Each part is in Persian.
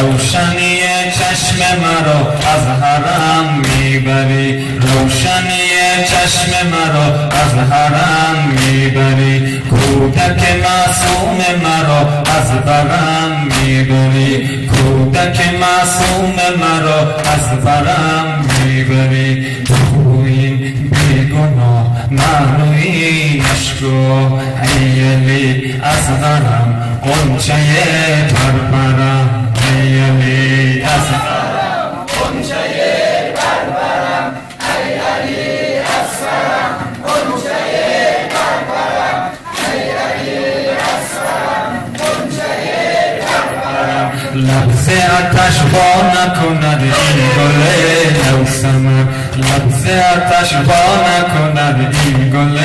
روشنی چشم مرا از حرم میبری، روشنی چشم مرا از حرم میبری، کودک معصوم مرا از برم میبری، کودک معصوم مرا از برم میبری. تو این بیگناه منوی نشکو ایلی از غرم قنچه پرپرم، ایلی از غرم قنچه پرپرم، ایلی از غرم قنچه پرپرم، ایلی از غرم قنچه پرپرم. لبز آتش وا نکند این گل نوسمر، لبز آتش وا نکند این گل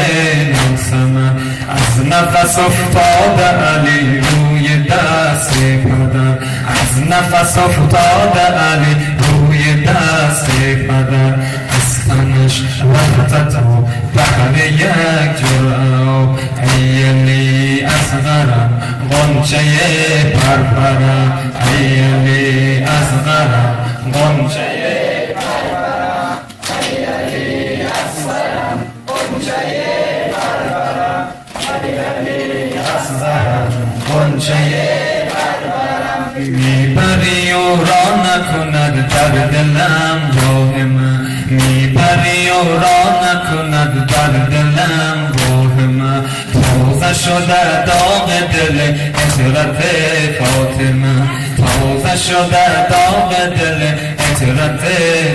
نوسمر. از نفس افتاده علی روی دست پدر، از نفس افتاده علی روی دست پدر. از تنش رفت تو بهر یک جرعه، ایلی از غرم غنچه پرپرم، ایلی از غرم غنچه پرپرم، ایلی از غرم غنچه پرپرم، ایلی از غرم غنچه پرپرم. میبری و را نکند در دلم راه من، میبری و را نکند در دلم راه من. تازه شده داغ دل اطرت فاطمه، تازه شده داغ دل اطرت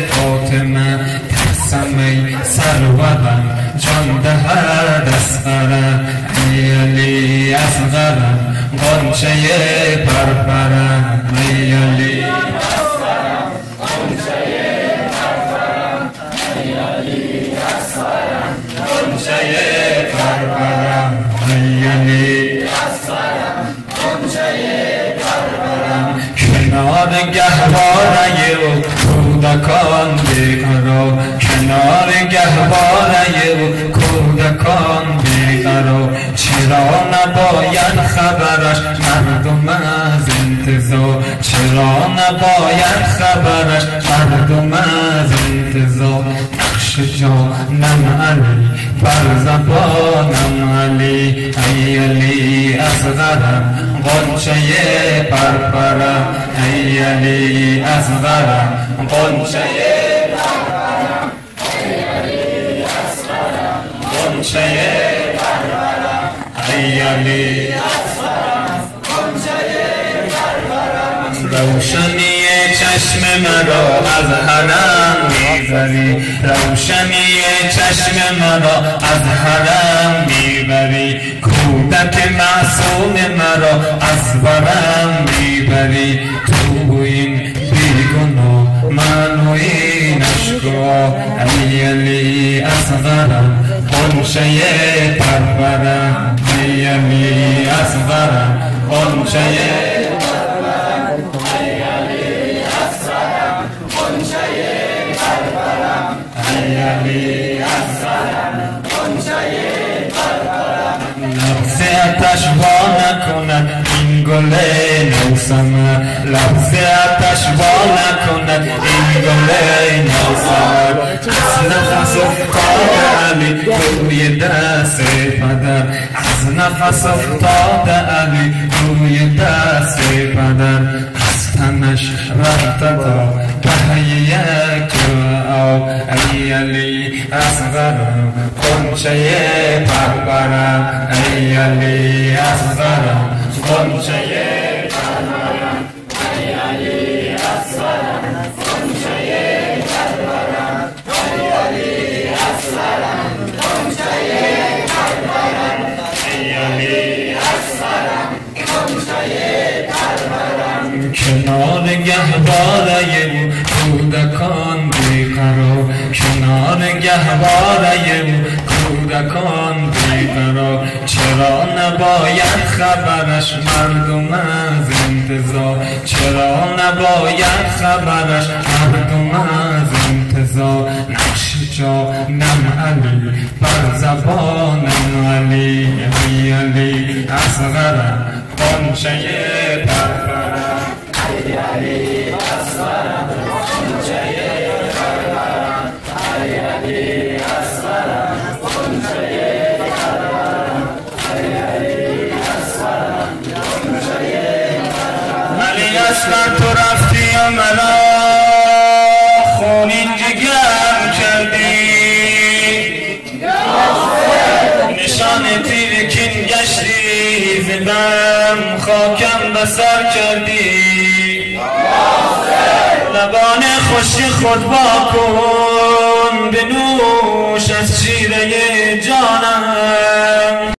فاطمه. ترسم ای سرورم جان دهد اسقرم، ایلی از غرم غنچه پرپرم، ایلی از غرم غنچه پرپرم، ایلی از غرم غنچه پرپرم، ایلی از غرم غنچه پرپرم. کنار گهواره کودکان بیقرار، کنار گهواره کودکان بیقرار. چرا نباید خبرش مردم از انتظار، چرا نباید خبرش مردم از انتظار. نقش جانم علی بر زبانم علی، ایلی از غرم غنچه پرپرم، ایلی از غرم غنچه پرپرم، ایلی از غرم غنچه پرپرم، ایلی از غرم غنچه پرپرم. روشنی چشم مرا از حرم میبری، روشنی چشم مرا از حرم میبری، کودک معصوم مرا از برم میبری. تو این بیگناه منوی نشکو ایلی از غرم قنچه پرپرم، ایلی از غرم قنچه پرپرم، ایلی از غرم قنچه پرپرم، ایلی از غرم قنچه پرپرم. لبز آتش وا نکند این گل نوسمر، لبز آتش وا نکند این گل نوسمر. از نفس افتاده علی روی دست پدر، از نفس افتاده علی روی دست پدر. از تنش رفت تا به یک جرعه، ایلی از غرم غنچه پرپرم، ایلی از غرم غنچه پرپرم، ایلی از غرم غنچه پرپرم، ایلی از غرم غنچه پرپرم، ایلی از غرم غنچه پرپرم. کنار گهواره کودکان بیقرار، کنار گهواره کودکان بیقرار. چرا نباید خبرش مردم از انتظار، چرا نباید خبرش مردم از انتظار. نقش جانم علی بر زبانم علی، ایلی از غرم غنچه پرپرم، اصلا تو رفتی و منو خونین جگر کردی نشان تیرکین گشتی زدم خاکم بسر کردی لبان خوشی خود با کن بنوش از شیره جانم